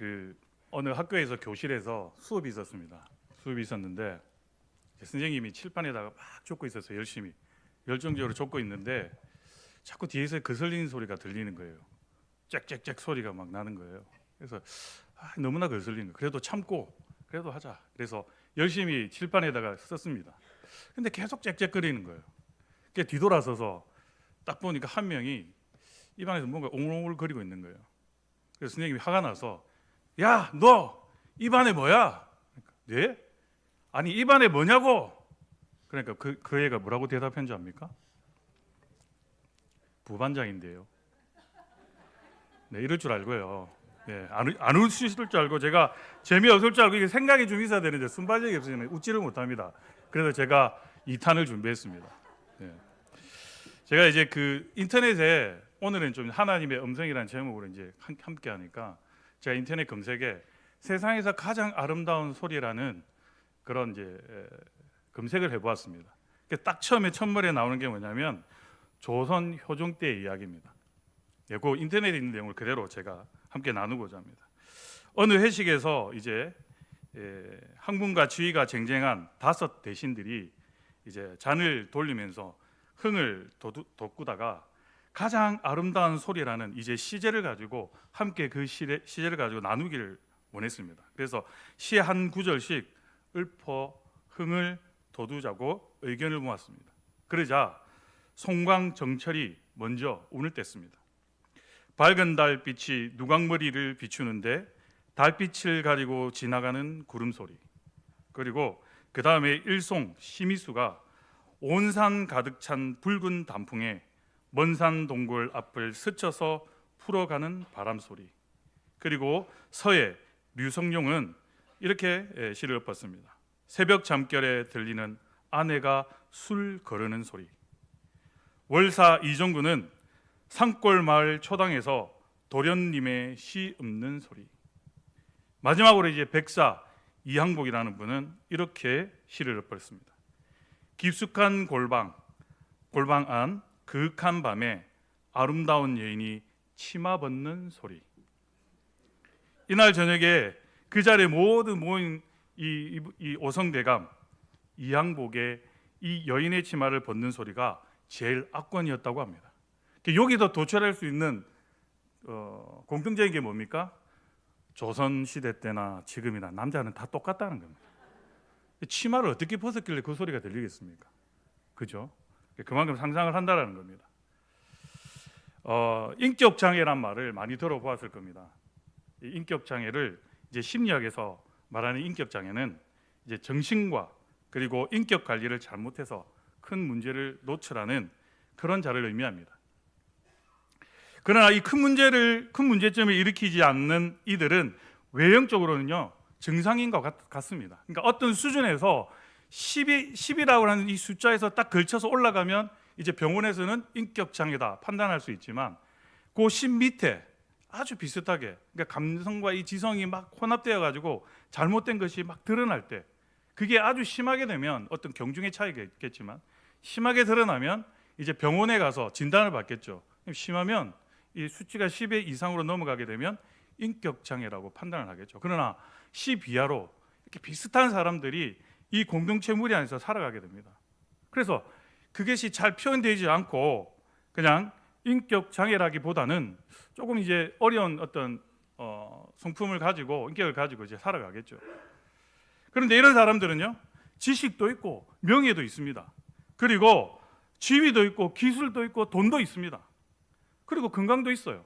그 어느 학교에서 교실에서 수업이 있었습니다. 수업이 있었는데 선생님이 칠판에다가 막 쫓고 있어서 열심히 열정적으로 쫓고 있는데 자꾸 뒤에서 거슬리는 소리가 들리는 거예요. 짹짹짹 소리가 막 나는 거예요. 그래서 너무나 거슬리는 거예요. 그래도 참고 그래도 하자. 그래서 열심히 칠판에다가 썼습니다. 근데 계속 짹짹거리는 거예요. 그게 뒤돌아서서 딱 보니까 한 명이 입안에서 뭔가 옹글옹글 거리고 있는 거예요. 그래서 선생님이 화가 나서 야, 너 입안에 뭐야? 그러니까, 네? 아니 입안에 뭐냐고? 그러니까 그 애가 뭐라고 대답한 줄 압니까? 부반장인데요. 네, 이럴 줄 알고요. 네, 안 웃으실 줄 알고 제가 재미없을 줄 알고 이게 생각이 좀 있어야 되는데 순발력이 없으면 웃지를 못합니다. 그래서 제가 2탄을 준비했습니다. 네. 제가 이제 그 인터넷에 오늘은 좀 하나님의 음성이라는 제목으로 이제 함께 하니까 제가 인터넷 검색에 세상에서 가장 아름다운 소리라는 그런 이제 검색을 해보았습니다. 딱 처음에 첫머리에 나오는 게 뭐냐면 조선 효종 때의 이야기입니다. 예, 그 인터넷에 있는 내용을 그대로 제가 함께 나누고자 합니다. 어느 회식에서 이제 항문과 지휘가 쟁쟁한 5 대신들이 이제 잔을 돌리면서 흥을 돋구다가 가장 아름다운 소리라는 이제 시제를 가지고 함께 그 시제를 가지고 나누기를 원했습니다. 그래서 시 한 구절씩 읊어 흥을 돋우자고 의견을 모았습니다. 그러자 송광정철이 먼저 운을 뗐습니다. 밝은 달빛이 누각머리를 비추는데 달빛을 가리고 지나가는 구름 소리. 그리고 그 다음에 일송 심의수가 온 산 가득 찬 붉은 단풍에 먼 산 동굴 앞을 스쳐서 풀어가는 바람 소리. 그리고 서해 류성룡은 이렇게 시를 읊었습니다. 새벽 잠결에 들리는 아내가 술 거르는 소리. 월사 이정구는 산골 마을 초당에서 도련님의 시 읊는 소리. 마지막으로 이제 백사 이항복이라는 분은 이렇게 시를 읊었습니다. 깊숙한 골방 안 그윽한 밤에 아름다운 여인이 치마 벗는 소리. 이날 저녁에 그 자리에 모두 모인 이 오성대감 이항복의 이 여인의 치마를 벗는 소리가 제일 압권이었다고 합니다. 여기서 도출할 수 있는 공통적인 게 뭡니까? 조선 시대 때나 지금이나 남자는 다 똑같다는 겁니다. 치마를 어떻게 벗었길래 그 소리가 들리겠습니까? 그죠? 그만큼 상상을 한다는 겁니다. 인격 장애란 말을 많이 들어보았을 겁니다. 이 인격 장애를 이제 심리학에서 말하는 인격 장애는 이제 정신과 그리고 인격 관리를 잘못해서 큰 문제를 노출하는 그런 자를 의미합니다. 그러나 이 큰 문제점을 일으키지 않는 이들은 외형적으로는요 정상인 것 같습니다. 그러니까 어떤 수준에서 10이라고 하는 이 숫자에서 딱 걸쳐서 올라가면 이제 병원에서는 인격 장애다 판단할 수 있지만 그 10 밑에 아주 비슷하게 그러니까 감성과 이 지성이 막 혼합되어 가지고 잘못된 것이 막 드러날 때 그게 아주 심하게 되면 어떤 경중의 차이가 있겠지만 심하게 드러나면 이제 병원에 가서 진단을 받겠죠. 심하면 이 수치가 10의 이상으로 넘어가게 되면 인격 장애라고 판단을 하겠죠. 그러나 10 이하로 이렇게 비슷한 사람들이 이 공동체 무리 안에서 살아가게 됩니다. 그래서 그것이 잘 표현되지 않고 그냥 인격 장애라기보다는 조금 이제 어려운 어떤 성품을 가지고 인격을 가지고 이제 살아가겠죠. 그런데 이런 사람들은요 지식도 있고 명예도 있습니다. 그리고 지위도 있고 기술도 있고 돈도 있습니다. 그리고 건강도 있어요.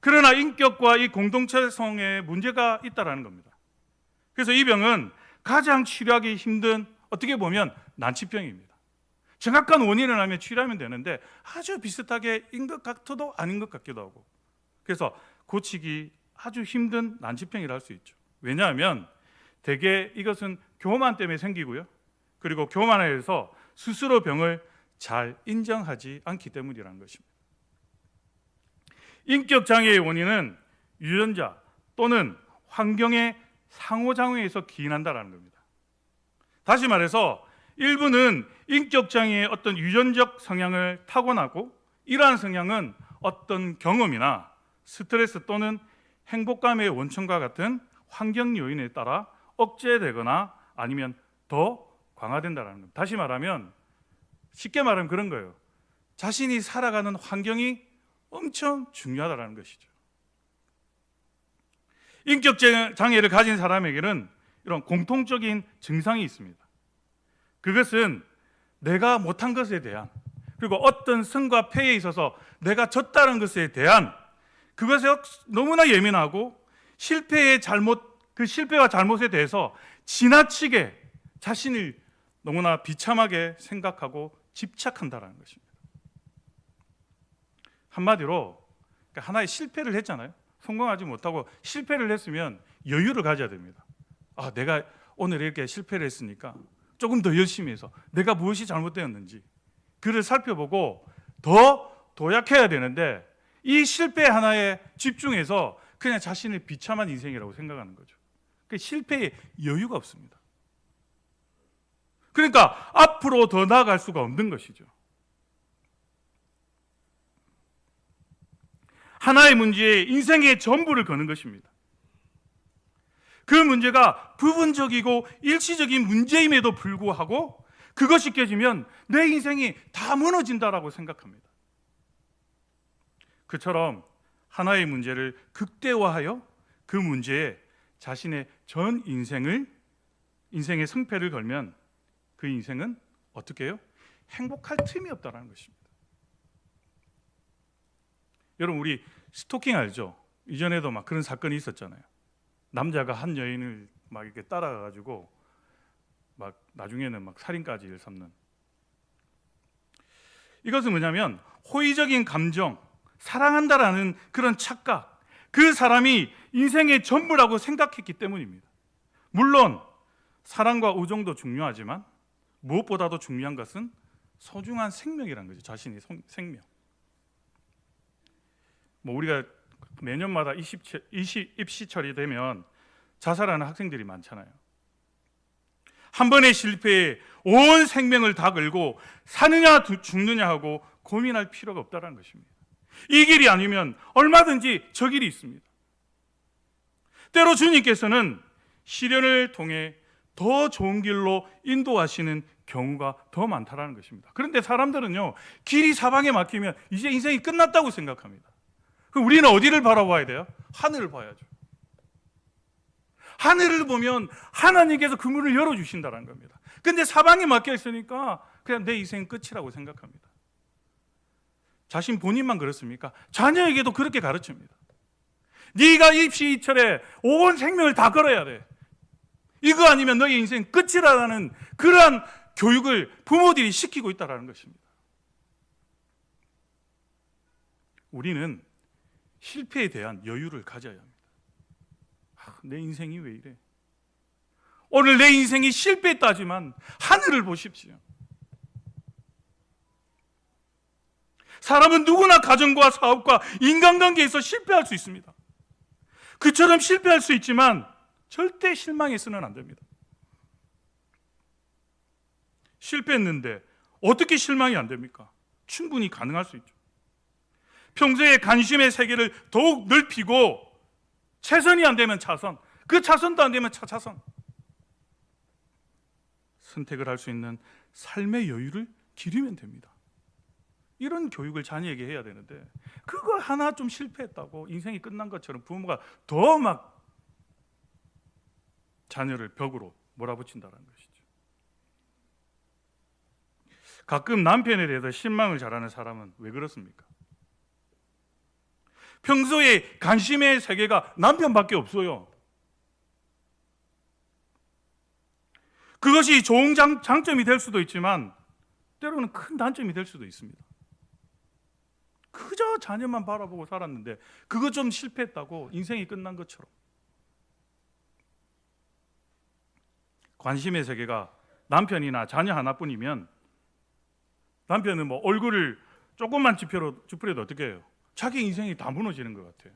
그러나 인격과 이 공동체성에 문제가 있다라는 겁니다. 그래서 이 병은 가장 치료하기 힘든 어떻게 보면 난치병입니다. 정확한 원인을 알면 치료하면 되는데 아주 비슷하게인 것 같아도 아닌 것 같기도 하고 그래서 고치기 아주 힘든 난치병이라 할 수 있죠. 왜냐하면 대개 이것은 교만 때문에 생기고요. 그리고 교만해서 스스로 병을 잘 인정하지 않기 때문이라는 것입니다. 인격 장애의 원인은 유전자 또는 환경의 상호작용에서 기인한다는 겁니다. 다시 말해서 일부는 인격 장애의 어떤 유전적 성향을 타고나고 이러한 성향은 어떤 경험이나 스트레스 또는 행복감의 원천과 같은 환경 요인에 따라 억제되거나 아니면 더 강화된다는 겁니다. 다시 말하면, 쉽게 말하면 그런 거예요. 자신이 살아가는 환경이 엄청 중요하다는 것이죠. 인격 장애를 가진 사람에게는 이런 공통적인 증상이 있습니다. 그것은 내가 못한 것에 대한, 그리고 어떤 성과 패에 있어서 내가 졌다는 것에 대한 그것에 너무나 예민하고 그 실패와 잘못에 대해서 지나치게 자신을 너무나 비참하게 생각하고 집착한다는 것입니다. 한마디로 하나의 실패를 했잖아요. 성공하지 못하고 실패를 했으면 여유를 가져야 됩니다. 내가 오늘 이렇게 실패를 했으니까 조금 더 열심히 해서 내가 무엇이 잘못되었는지 그를 살펴보고 더 도약해야 되는데, 이 실패 하나에 집중해서 그냥 자신의 비참한 인생이라고 생각하는 거죠. 그 실패에 여유가 없습니다. 그러니까 앞으로 더 나아갈 수가 없는 것이죠. 하나의 문제에 인생의 전부를 거는 것입니다. 그 문제가 부분적이고 일시적인 문제임에도 불구하고 그것이 깨지면 내 인생이 다 무너진다라고 생각합니다. 그처럼 하나의 문제를 극대화하여 그 문제에 자신의 전 인생의 승패를 걸면 그 인생은 어떻게 해요? 행복할 틈이 없다는 것입니다. 여러분, 우리 스토킹 알죠? 이전에도 막 그런 사건이 있었잖아요. 남자가 한 여인을 막 이렇게 따라가가지고 막 나중에는 막 살인까지 일삼는. 이것은 뭐냐면 호의적인 감정, 사랑한다라는 그런 착각, 그 사람이 인생의 전부라고 생각했기 때문입니다. 물론 사랑과 우정도 중요하지만 무엇보다도 중요한 것은 소중한 생명이라는 거죠. 자신의 생명. 우리가 매년마다 입시철이 되면 자살하는 학생들이 많잖아요. 한 번의 실패에 온 생명을 다 걸고 사느냐 죽느냐 하고 고민할 필요가 없다는 것입니다. 이 길이 아니면 얼마든지 저 길이 있습니다. 때로 주님께서는 시련을 통해 더 좋은 길로 인도하시는 경우가 더 많다는 것입니다. 그런데 사람들은요, 길이 사방에 막히면 이제 인생이 끝났다고 생각합니다. 그럼 우리는 어디를 바라봐야 돼요? 하늘을 봐야죠. 하늘을 보면 하나님께서 그 문을 열어주신다는 겁니다. 근데 사방에 막혀 있으니까 그냥 내 인생 끝이라고 생각합니다. 자신 본인만 그렇습니까? 자녀에게도 그렇게 가르칩니다. 네가 입시철에 온 생명을 다 걸어야 돼. 이거 아니면 너의 인생 끝이라는 그러한 교육을 부모들이 시키고 있다는 것입니다. 우리는 실패에 대한 여유를 가져야 합니다. 내 인생이 왜 이래? 오늘 내 인생이 실패했다지만 하늘을 보십시오. 사람은 누구나 가정과 사업과 인간관계에서 실패할 수 있습니다. 그처럼 실패할 수 있지만 절대 실망해서는 안 됩니다. 실패했는데 어떻게 실망이 안 됩니까? 충분히 가능할 수 있죠. 평소에 관심의 세계를 더욱 넓히고 최선이 안 되면 차선, 그 차선도 안 되면 차차선, 선택을 할 수 있는 삶의 여유를 기르면 됩니다. 이런 교육을 자녀에게 해야 되는데 그거 하나 좀 실패했다고 인생이 끝난 것처럼 부모가 더 막 자녀를 벽으로 몰아붙인다는 것이죠. 가끔 남편에 대해서 실망을 잘하는 사람은 왜 그렇습니까? 평소에 관심의 세계가 남편밖에 없어요. 그것이 좋은 장점이 될 수도 있지만 때로는 큰 단점이 될 수도 있습니다. 그저 자녀만 바라보고 살았는데 그거 좀 실패했다고 인생이 끝난 것처럼. 관심의 세계가 남편이나 자녀 하나뿐이면 남편은 얼굴을 조금만 찌푸려도 어떻게 해요? 자기 인생이 다 무너지는 것 같아요.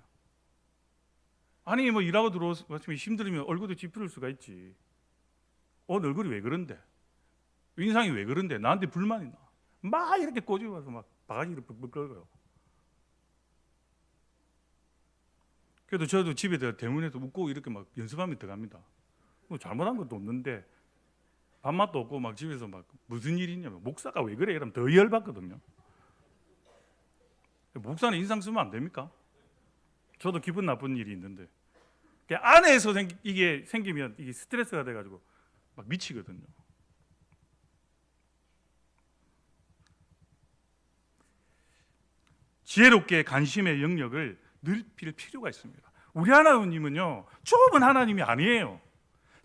아니 일하고 들어왔으면 힘들면 얼굴도 찌푸릴 수가 있지. 얼굴이 왜 그런데? 인상이 왜 그런데? 나한테 불만 있나? 막 이렇게 꼬집어서 막 바가지를 벅벅 긁어요. 그래도 저도 집에 대문에서 웃고 이렇게 막 연습하면 들어갑니다. 뭐 잘못한 것도 없는데 밥맛도 없고 막 집에서 막 무슨 일이 있냐면 목사가 왜 그래? 이러면 더 열받거든요. 목사는 인상 쓰면 안 됩니까? 저도 기분 나쁜 일이 있는데 안에서 이게 생기면 이게 스트레스가 돼가지고 막 미치거든요. 지혜롭게 관심의 영역을 넓힐 필요가 있습니다. 우리 하나님은요 좁은 하나님이 아니에요.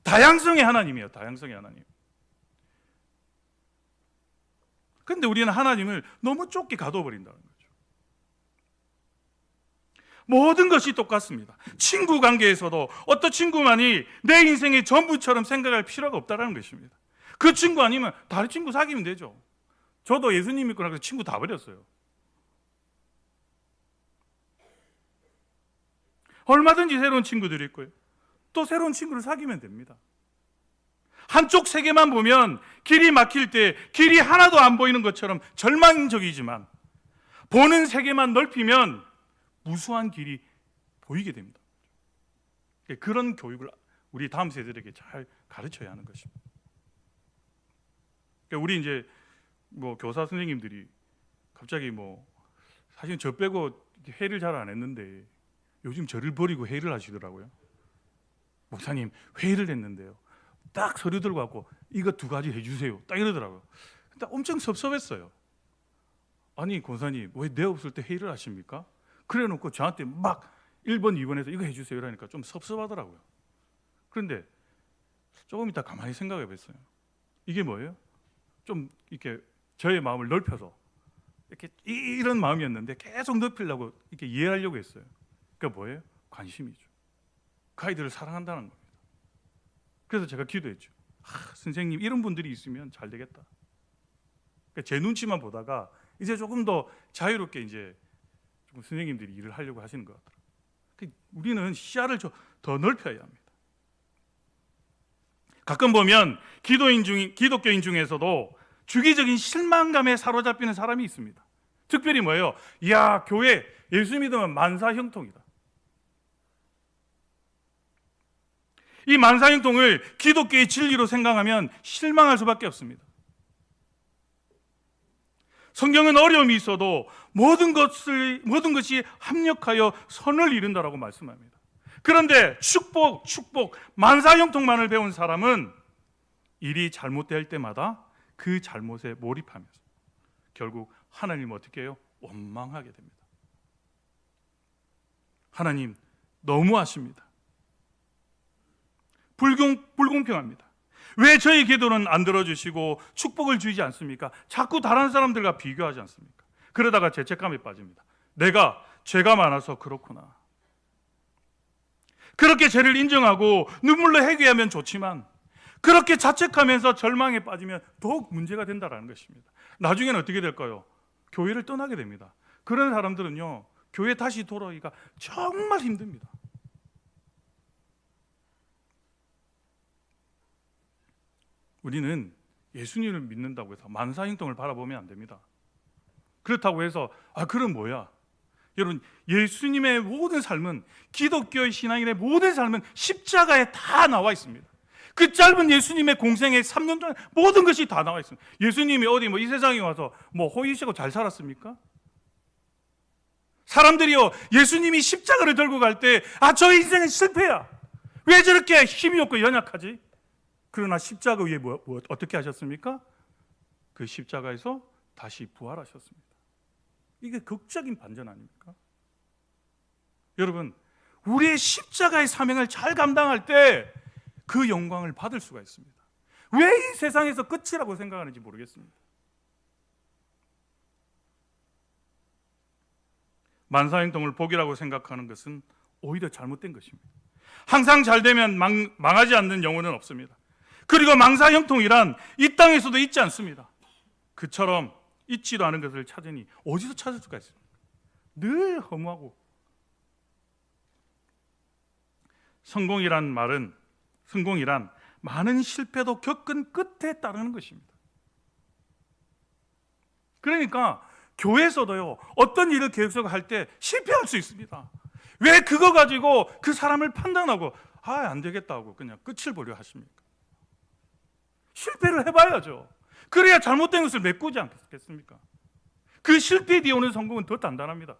다양성의 하나님이에요. 다양성의 하나님. 그런데 우리는 하나님을 너무 좁게 가둬버린다는 거죠. 모든 것이 똑같습니다. 친구 관계에서도 어떤 친구만이 내 인생의 전부처럼 생각할 필요가 없다는 것입니다. 그 친구 아니면 다른 친구 사귀면 되죠. 저도 예수님 믿고 나서 친구 다 버렸어요. 얼마든지 새로운 친구들이 있고요. 또 새로운 친구를 사귀면 됩니다. 한쪽 세계만 보면 길이 막힐 때 길이 하나도 안 보이는 것처럼 절망적이지만 보는 세계만 넓히면 무수한 길이 보이게 됩니다. 그런 교육을 우리 다음 세대들에게 잘 가르쳐야 하는 것입니다. 우리 이제 뭐 교사 선생님들이 갑자기 뭐 사실 저 빼고 회의를 잘 안 했는데 요즘 저를 버리고 회의를 하시더라고요. 목사님 회의를 했는데요. 딱 서류 들고 왔고 이거 2가지 해주세요. 딱 이러더라고요. 근데 엄청 섭섭했어요. 아니 권사님 왜 내 없을 때 회의를 하십니까? 그래놓고 저한테 막 1번, 2번에서 이거 해주세요 이러니까 좀 섭섭하더라고요. 그런데 조금 이따 가만히 생각해 봤어요. 이게 뭐예요? 좀 이렇게 저의 마음을 넓혀서 이렇게 이런 마음이었는데 계속 넓히려고 이렇게 이해하려고 했어요. 그러니까 뭐예요? 관심이죠. 그 아이들을 사랑한다는 겁니다. 그래서 제가 기도했죠. 선생님 이런 분들이 있으면 잘 되겠다. 그러니까 제 눈치만 보다가 이제 조금 더 자유롭게 이제 조금 선생님들이 일을 하려고 하시는 것 같더라고요. 그러니까 우리는 시야를 더 넓혀야 합니다. 가끔 보면 기독교인 중에서도 주기적인 실망감에 사로잡히는 사람이 있습니다. 특별히 뭐예요? 이야 교회 예수 믿으면 만사형통이다. 이 만사형통을 기독교의 진리로 생각하면 실망할 수밖에 없습니다. 성경은 어려움이 있어도 모든 것이 합력하여 선을 이룬다라고 말씀합니다. 그런데 축복, 만사형통만을 배운 사람은 일이 잘못될 때마다 그 잘못에 몰입하면서 결국 하나님을 어떻게 해요? 원망하게 됩니다. 하나님 너무하십니다. 불공평합니다. 왜 저희 기도는 안 들어주시고 축복을 주지 않습니까? 자꾸 다른 사람들과 비교하지 않습니까? 그러다가 죄책감에 빠집니다. 내가 죄가 많아서 그렇구나. 그렇게 죄를 인정하고 눈물로 회개하면 좋지만 그렇게 자책하면서 절망에 빠지면 더욱 문제가 된다는 것입니다. 나중에는 어떻게 될까요? 교회를 떠나게 됩니다. 그런 사람들은요 교회 다시 돌아오기가 정말 힘듭니다. 우리는 예수님을 믿는다고 해서 만사형통을 바라보면 안 됩니다. 그렇다고 해서 그럼 뭐야? 여러분 예수님의 모든 삶은 기독교의 신앙인의 모든 삶은 십자가에 다 나와 있습니다. 그 짧은 예수님의 공생의 3년 동안 모든 것이 다 나와 있습니다. 예수님이 어디 이 세상에 와서 호의시고 잘 살았습니까? 사람들이요 예수님이 십자가를 들고 갈 때 저 인생은 실패야. 왜 저렇게 힘이 없고 연약하지? 그러나 십자가 위에 어떻게 하셨습니까? 그 십자가에서 다시 부활하셨습니다. 이게 극적인 반전 아닙니까? 여러분 우리의 십자가의 사명을 잘 감당할 때 그 영광을 받을 수가 있습니다. 왜 이 세상에서 끝이라고 생각하는지 모르겠습니다. 만사형통을 복이라고 생각하는 것은 오히려 잘못된 것입니다. 항상 잘 되면 망하지 않는 영혼은 없습니다. 그리고 망사형통이란 이 땅에서도 있지 않습니다. 그처럼 있지도 않은 것을 찾으니 어디서 찾을 수가 있습니까? 늘 허무하고. 성공이란 많은 실패도 겪은 끝에 따르는 것입니다. 그러니까 교회에서도요 어떤 일을 계속할 때 실패할 수 있습니다. 왜 그거 가지고 그 사람을 판단하고 안 되겠다고 그냥 끝을 보려 하십니까? 실패를 해봐야죠. 그래야 잘못된 것을 메꾸지 않겠습니까? 그 실패 뒤에 오는 성공은 더 단단합니다.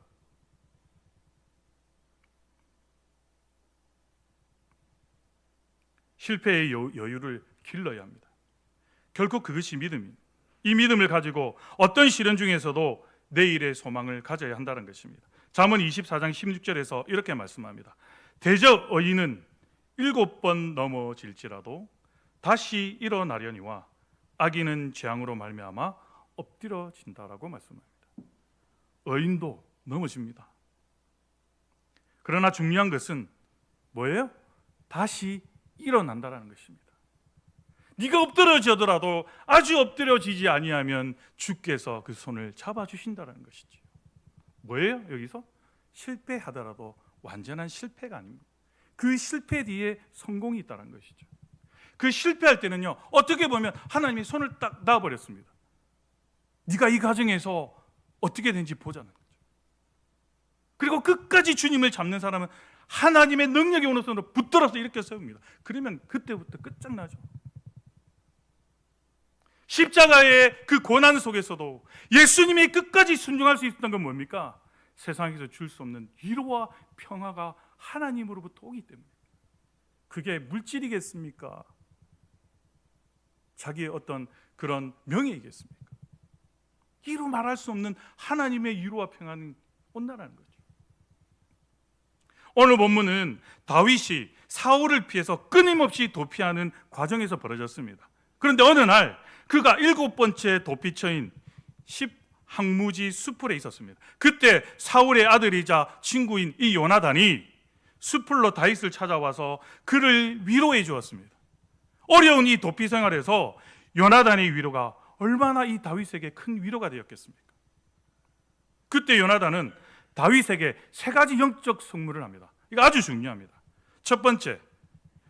실패의 여유를 길러야 합니다. 결국 그것이 믿음입니다. 이 믿음을 가지고 어떤 시련 중에서도 내일의 소망을 가져야 한다는 것입니다. 잠언 24장 16절에서 이렇게 말씀합니다. 대적 의인은 7번 넘어질지라도 다시 일어나려니와 악인은 재앙으로 말미암아 엎드려진다라고 말씀합니다. 의인도 넘어집니다. 그러나 중요한 것은 뭐예요? 다시 일어난다라는 것입니다. 네가 엎드려지더라도 아주 엎드려지지 아니하면 주께서 그 손을 잡아주신다는 것이죠. 뭐예요? 여기서 실패하더라도 완전한 실패가 아닙니다. 그 실패 뒤에 성공이 있다는 것이죠. 그 실패할 때는요, 어떻게 보면 하나님이 손을 딱 놔버렸습니다. 네가 이 과정에서 어떻게 되는지 보자는 거죠. 그리고 끝까지 주님을 잡는 사람은 하나님의 능력이 오는 손으로 붙들어서 이렇게 세웁니다. 그러면 그때부터 끝장나죠. 십자가의 그 고난 속에서도 예수님이 끝까지 순종할 수 있었던 건 뭡니까? 세상에서 줄 수 없는 위로와 평화가 하나님으로부터 오기 때문에. 그게 물질이겠습니까? 자기의 어떤 그런 명예이겠습니까? 이루 말할 수 없는 하나님의 위로와 평화는 온다는 거죠. 오늘 본문은 다윗이 사울을 피해서 끊임없이 도피하는 과정에서 벌어졌습니다. 그런데 어느 날 그가 7번째 도피처인 십항무지 수풀에 있었습니다. 그때 사울의 아들이자 친구인 이 요나단이 수풀로 다윗을 찾아와서 그를 위로해 주었습니다. 어려운 이 도피 생활에서 요나단의 위로가 얼마나 이 다윗에게 큰 위로가 되었겠습니까? 그때 요나단은 다윗에게 3가지 영적 선물을 합니다. 이거 아주 중요합니다. 첫 번째,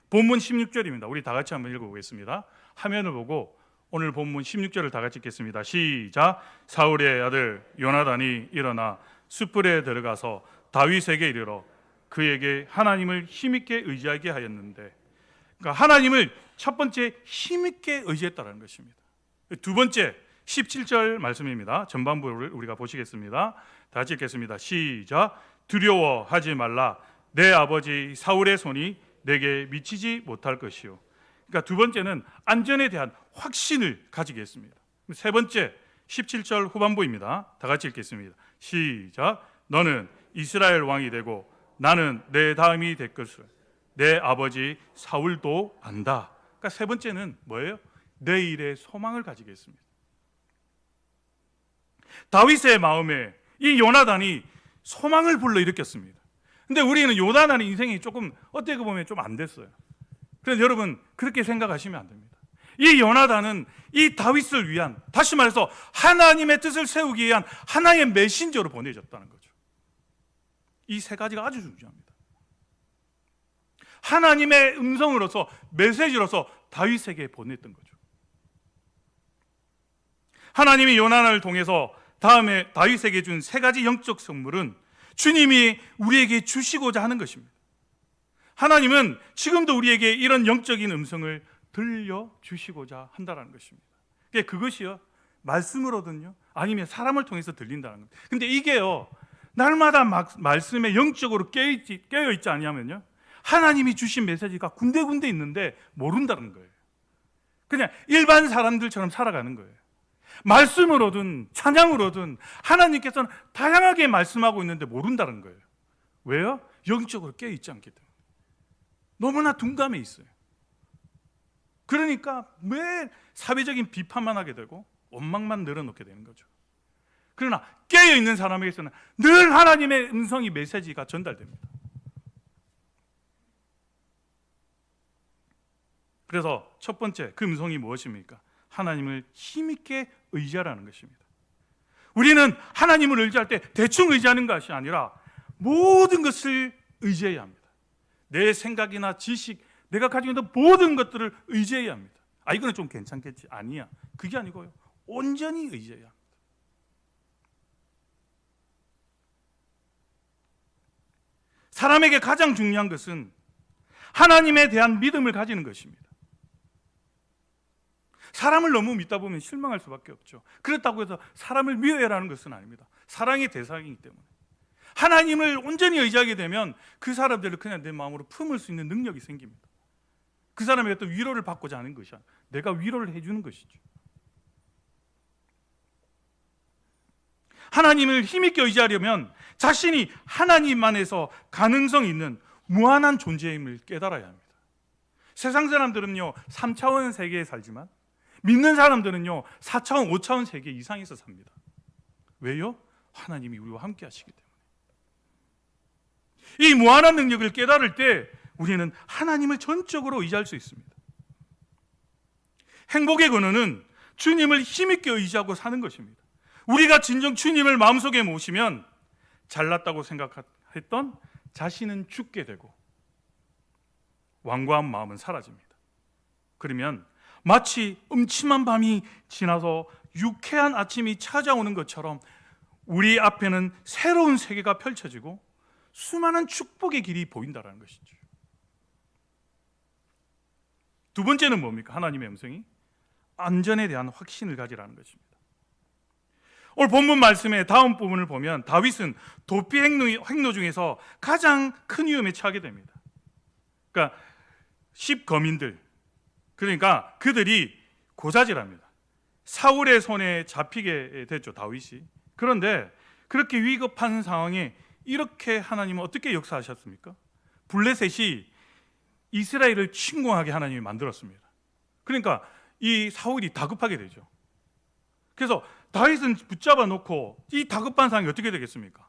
본문 16절입니다. 우리 다 같이 한번 읽어보겠습니다. 화면을 보고 오늘 본문 16절을 다 같이 읽겠습니다. 시작. 사울의 아들 요나단이 일어나 숯불에 들어가서 다윗에게 이르러 그에게 하나님을 힘있게 의지하게 하였는데, 그러니까 하나님을 첫 번째 힘있게 의지했다는 것입니다. 두 번째 17절 말씀입니다. 전반부를 우리가 보시겠습니다. 다 같이 읽겠습니다. 시작. 두려워하지 말라. 내 아버지 사울의 손이 내게 미치지 못할 것이요. 그러니까 두 번째는 안전에 대한 확신을 가지게 했습니다. 세 번째 17절 후반부입니다. 다 같이 읽겠습니다. 시작. 너는 이스라엘 왕이 되고 나는 내 다음이 될 것을 내 아버지 사울도 안다. 그러니까 세 번째는 뭐예요? 내일의 소망을 가지게 했습니다. 다윗의 마음에 이 요나단이 소망을 불러일으켰습니다. 근데 우리는 요나단의 인생이 조금 어떻게 보면 좀 안 됐어요. 그래서 여러분 그렇게 생각하시면 안 됩니다. 이 요나단은 이 다윗을 위한, 다시 말해서 하나님의 뜻을 세우기 위한 하나의 메신저로 보내졌다는 거죠. 이 3가지가 아주 중요합니다. 하나님의 음성으로서, 메시지로서 다윗에게 보냈던 거죠. 하나님이 요나단을 통해서 다음에 다윗에게 준 3가지 영적 선물은 주님이 우리에게 주시고자 하는 것입니다. 하나님은 지금도 우리에게 이런 영적인 음성을 들려주시고자 한다는 것입니다. 그것이요, 말씀으로든요 아니면 사람을 통해서 들린다는 겁니다. 근데 이게요, 날마다 말씀에 영적으로 깨어있지 아니하면요, 하나님이 주신 메시지가 군데군데 있는데 모른다는 거예요. 그냥 일반 사람들처럼 살아가는 거예요. 말씀으로든 찬양으로든 하나님께서는 다양하게 말씀하고 있는데 모른다는 거예요. 왜요? 영적으로 깨어있지 않기 때문에. 너무나 둔감해 있어요. 그러니까 매일 사회적인 비판만 하게 되고 원망만 늘어놓게 되는 거죠. 그러나 깨어있는 사람에게서는 늘 하나님의 음성이, 메시지가 전달됩니다. 그래서 첫 번째 그 음성이 무엇입니까? 하나님을 힘있게 의지하라는 것입니다. 우리는 하나님을 의지할 때 대충 의지하는 것이 아니라 모든 것을 의지해야 합니다. 내 생각이나 지식, 내가 가지고 있는 모든 것들을 의지해야 합니다. 이거는 좀 괜찮겠지. 아니야. 그게 아니고요, 온전히 의지해야 합니다. 사람에게 가장 중요한 것은 하나님에 대한 믿음을 가지는 것입니다. 사람을 너무 믿다 보면 실망할 수밖에 없죠. 그렇다고 해서 사람을 미워해라는 것은 아닙니다. 사랑의 대상이기 때문에. 하나님을 온전히 의지하게 되면 그 사람들을 그냥 내 마음으로 품을 수 있는 능력이 생깁니다. 그 사람에게 또 위로를 받고자 하는 것이 아니라 내가 위로를 해주는 것이죠. 하나님을 힘있게 의지하려면 자신이 하나님 안에서 가능성 있는 무한한 존재임을 깨달아야 합니다. 세상 사람들은요 3차원 세계에 살지만 믿는 사람들은요 4차원, 5차원 세계 이상에서 삽니다. 왜요? 하나님이 우리와 함께 하시기 때문에. 이 무한한 능력을 깨달을 때 우리는 하나님을 전적으로 의지할 수 있습니다. 행복의 근원은 주님을 힘있게 의지하고 사는 것입니다. 우리가 진정 주님을 마음속에 모시면 잘났다고 생각했던 자신은 죽게 되고 완고한 마음은 사라집니다. 그러면 마치 음침한 밤이 지나서 유쾌한 아침이 찾아오는 것처럼 우리 앞에는 새로운 세계가 펼쳐지고 수많은 축복의 길이 보인다는 것이죠. 두 번째는 뭡니까? 하나님의 음성이 안전에 대한 확신을 가지라는 것입니다. 오늘 본문 말씀의 다음 부분을 보면 다윗은 도피 행로 중에서 가장 큰 위험에 처하게 됩니다. 그러니까 10거민들, 그러니까 그들이 고자질합니다. 사울의 손에 잡히게 됐죠, 다윗이. 그런데 그렇게 위급한 상황에 이렇게 하나님은 어떻게 역사하셨습니까? 블레셋이 이스라엘을 침공하게 하나님이 만들었습니다. 그러니까 이 사울이 다급하게 되죠. 그래서 다윗은 붙잡아 놓고 이 다급한 상황이 어떻게 되겠습니까?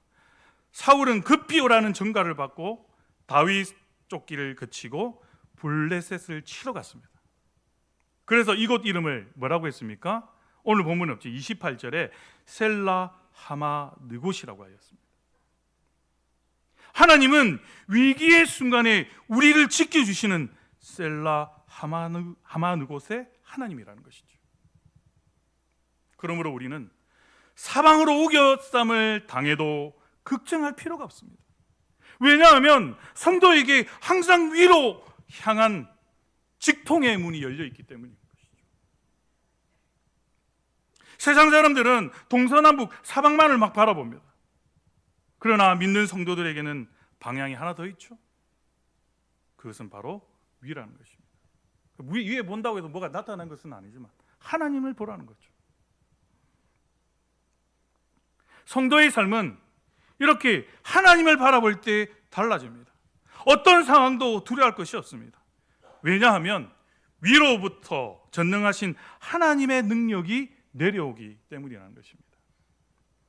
사울은 급히 오라는 전가를 받고 다윗 쫓기를 거치고 블레셋을 치러 갔습니다. 그래서 이곳 이름을 뭐라고 했습니까? 오늘 본문 없지 28절에 셀라 하마 느곳이라고 하였습니다. 하나님은 위기의 순간에 우리를 지켜주시는 셀라 하마 느곳의 하나님이라는 것이죠. 그러므로 우리는 사방으로 우겨쌈을 당해도 걱정할 필요가 없습니다. 왜냐하면 성도에게 항상 위로 향한 직통의 문이 열려 있기 때문인 것이죠. 세상 사람들은 동서남북 사방만을 막 바라봅니다. 그러나 믿는 성도들에게는 방향이 하나 더 있죠. 그것은 바로 위라는 것입니다. 위에 본다고 해서 뭐가 나타난 것은 아니지만 하나님을 보라는 거죠. 성도의 삶은 이렇게 하나님을 바라볼 때 달라집니다. 어떤 상황도 두려워할 것이 없습니다. 왜냐하면 위로부터 전능하신 하나님의 능력이 내려오기 때문이라는 것입니다.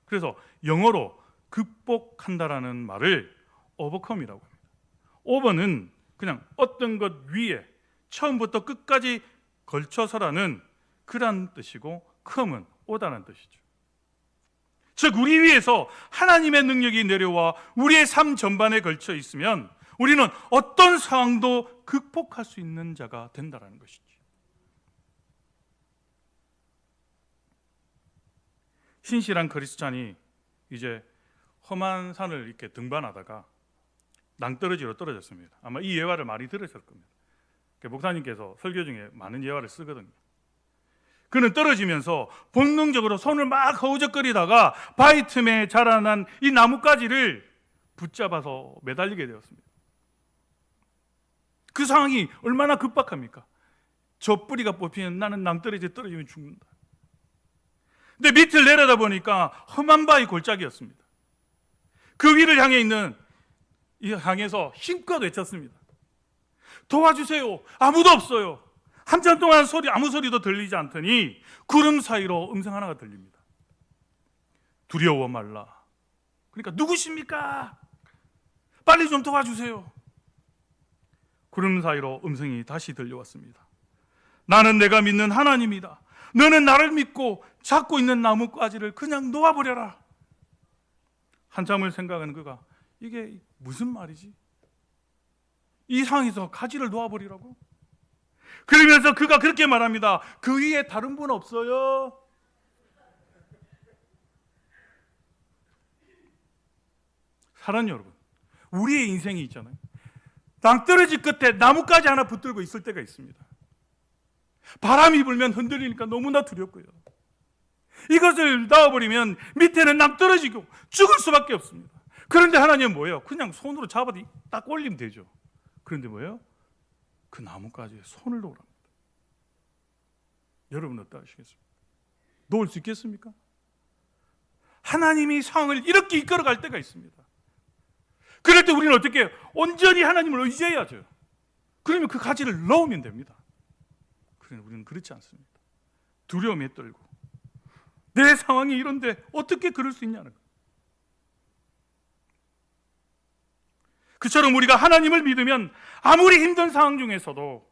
그래서 영어로 극복한다라는 말을 overcome이라고 합니다. over는 그냥 어떤 것 위에 처음부터 끝까지 걸쳐서라는 그런 뜻이고 come은 오다는 뜻이죠. 즉 우리 위에서 하나님의 능력이 내려와 우리의 삶 전반에 걸쳐 있으면 우리는 어떤 상황도 극복할 수 있는 자가 된다는 것이죠. 신실한 크리스찬이 이제 험한 산을 이렇게 등반하다가 낭떠러지로 떨어졌습니다. 아마 이 예화를 많이 들으셨을 겁니다. 목사님께서 설교 중에 많은 예화를 쓰거든요. 그는 떨어지면서 본능적으로 손을 막 허우적거리다가 바위 틈에 자라난 이 나뭇가지를 붙잡아서 매달리게 되었습니다. 그 상황이 얼마나 급박합니까? 저 뿌리가 뽑히면 나는 낭떠러지에 떨어지면 죽는다. 근데 밑을 내려다 보니까 험한 바위 골짜기였습니다. 그 위를 향해서 힘껏 외쳤습니다. 도와주세요. 아무도 없어요. 한참 동안 아무 소리도 들리지 않더니 구름 사이로 음성 하나가 들립니다. 두려워 말라. 그러니까 누구십니까? 빨리 좀 도와주세요. 구름 사이로 음성이 다시 들려왔습니다. 나는 내가 믿는 하나님이다. 너는 나를 믿고 잡고 있는 나뭇가지를 그냥 놓아버려라. 한참을 생각한 그가 이게 무슨 말이지? 이 상황에서 가지를 놓아버리라고? 그러면서 그가 그렇게 말합니다. 그 위에 다른 분 없어요? 사랑하는 여러분, 우리의 인생이 있잖아요. 낭떠러지 끝에 나뭇가지 하나 붙들고 있을 때가 있습니다. 바람이 불면 흔들리니까 너무나 두렵고요. 이것을 놔버리면 밑에는 낭떠러지고 죽을 수밖에 없습니다. 그런데 하나님은 뭐예요? 그냥 손으로 잡아도 딱 올리면 되죠. 그런데 뭐예요? 그 나뭇가지에 손을 놓으랍니다. 여러분 어떠하시겠습니까? 놓을 수 있겠습니까? 하나님이 상황을 이렇게 이끌어갈 때가 있습니다. 그럴 때 우리는 어떻게 해요? 온전히 하나님을 의지해야죠. 그러면 그 가지를 넣으면 됩니다. 그런데 우리는 그렇지 않습니다. 두려움에 떨고 내 상황이 이런데 어떻게 그럴 수 있냐는 거예요. 그처럼 우리가 하나님을 믿으면 아무리 힘든 상황 중에서도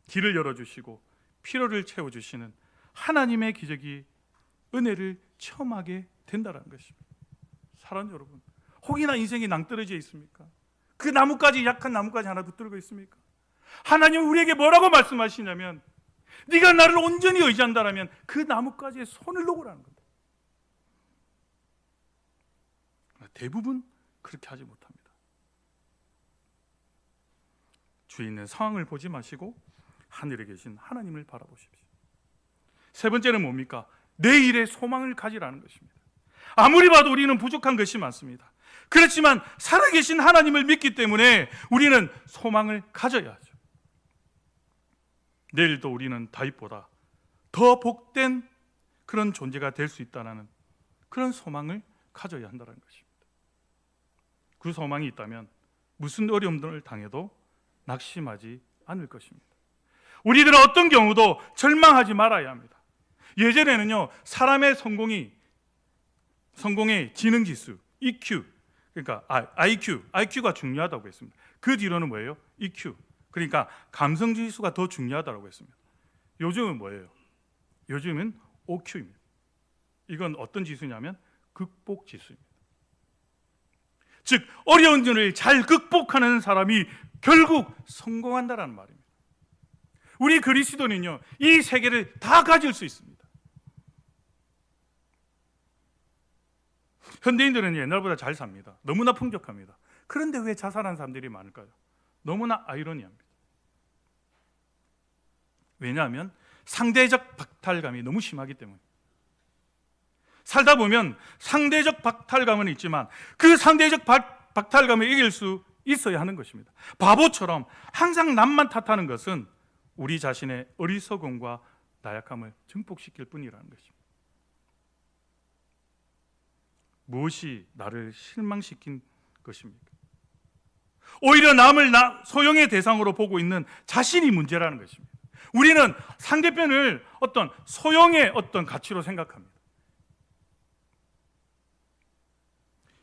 길을 열어주시고 필요를 채워주시는 하나님의 기적이 은혜를 체험하게 된다는 것입니다. 사랑하는 여러분, 혹이나 인생이 낭떠러지에 있습니까? 그 나뭇가지, 약한 나뭇가지 하나 붙들고 있습니까? 하나님은 우리에게 뭐라고 말씀하시냐면 네가 나를 온전히 의지한다면 그 나뭇가지에 손을 놓으라는 겁니다. 대부분 그렇게 하지 못합니다. 주위에 있는 상황을 보지 마시고 하늘에 계신 하나님을 바라보십시오. 세 번째는 뭡니까? 내일의 소망을 가지라는 것입니다. 아무리 봐도 우리는 부족한 것이 많습니다. 그렇지만 살아계신 하나님을 믿기 때문에 우리는 소망을 가져야 하죠. 내일도 우리는 다윗보다 더 복된 그런 존재가 될 수 있다는 그런 소망을 가져야 한다는 것입니다. 그 소망이 있다면 무슨 어려움을 당해도 낙심하지 않을 것입니다. 우리들은 어떤 경우도 절망하지 말아야 합니다. 예전에는요, 사람의 성공의 지능지수 EQ, 그러니까 IQ가 중요하다고 했습니다. 그 뒤로는 뭐예요? EQ, 그러니까 감성지수가 더 중요하다고 했습니다. 요즘은 뭐예요? 요즘은 OQ입니다. 이건 어떤 지수냐면 극복지수입니다. 즉 어려운 일을 잘 극복하는 사람이 결국 성공한다는 말입니다. 우리 그리스도는요, 이 세계를 다 가질 수 있습니다. 현대인들은 옛날보다 잘 삽니다. 너무나 풍족합니다. 그런데 왜 자살한 사람들이 많을까요? 너무나 아이러니합니다. 왜냐하면 상대적 박탈감이 너무 심하기 때문에. 살다 보면 상대적 박탈감은 있지만 그 상대적 박탈감을 이길 수 있어야 하는 것입니다. 바보처럼 항상 남만 탓하는 것은 우리 자신의 어리석음과 나약함을 증폭시킬 뿐이라는 것입니다. 무엇이 나를 실망시킨 것입니까? 오히려 남을 소용의 대상으로 보고 있는 자신이 문제라는 것입니다. 우리는 상대편을 어떤 소용의 어떤 가치로 생각합니다.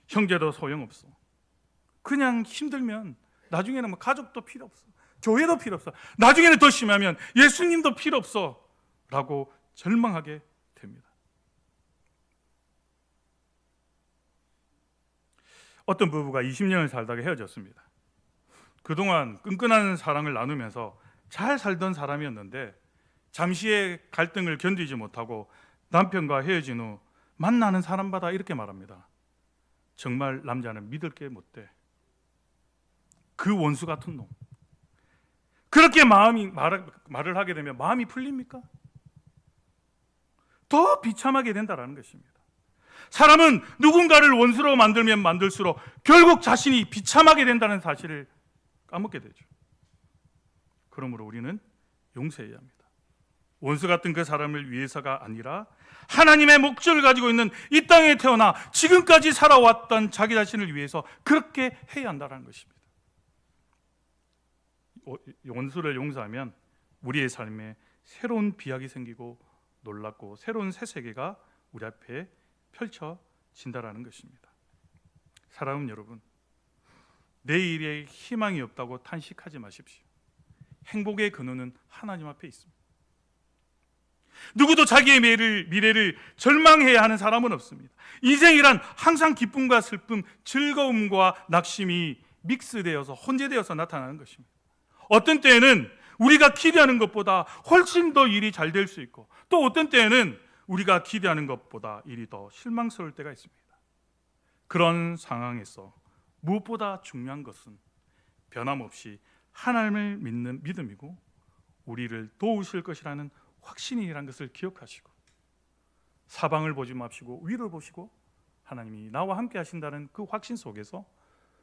형제도 소용없어. 그냥 힘들면 나중에는 뭐 가족도 필요 없어. 교회도 필요 없어. 나중에는 더 심하면 예수님도 필요 없어 라고 절망하게 됩니다. 어떤 부부가 20년을 살다가 헤어졌습니다. 그동안 끈끈한 사랑을 나누면서 잘 살던 사람이었는데 잠시의 갈등을 견디지 못하고 남편과 헤어진 후 만나는 사람마다 이렇게 말합니다. 정말 남자는 믿을 게 못 돼. 그 원수 같은 놈. 그렇게 말을 하게 되면 마음이 풀립니까? 더 비참하게 된다는 것입니다. 사람은 누군가를 원수로 만들면 만들수록 결국 자신이 비참하게 된다는 사실을 까먹게 되죠. 그러므로 우리는 용서해야 합니다. 원수 같은 그 사람을 위해서가 아니라 하나님의 목적을 가지고 있는 이 땅에 태어나 지금까지 살아왔던 자기 자신을 위해서 그렇게 해야 한다는 것입니다. 원수를 용서하면 우리의 삶에 새로운 비약이 생기고 놀랍고 새로운 새 세계가 우리 앞에 펼쳐진다라는 것입니다. 사랑하는 여러분, 내일에 희망이 없다고 탄식하지 마십시오. 행복의 근원은 하나님 앞에 있습니다. 누구도 자기의 미래를 절망해야 하는 사람은 없습니다. 인생이란 항상 기쁨과 슬픔, 즐거움과 낙심이 믹스되어서 혼재되어서 나타나는 것입니다. 어떤 때에는 우리가 기대하는 것보다 훨씬 더 일이 잘 될 수 있고, 또 어떤 때에는 우리가 기대하는 것보다 일이 더 실망스러울 때가 있습니다. 그런 상황에서 무엇보다 중요한 것은 변함없이 하나님을 믿는 믿음이고 우리를 도우실 것이라는 확신이라는 것을 기억하시고 사방을 보지 마시고 위를 보시고 하나님이 나와 함께 하신다는 그 확신 속에서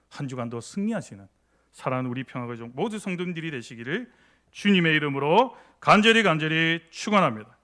한 주간도 승리하시는 사랑하는 우리 평화가족 모두 성도님들이 되시기를 주님의 이름으로 간절히 축원합니다.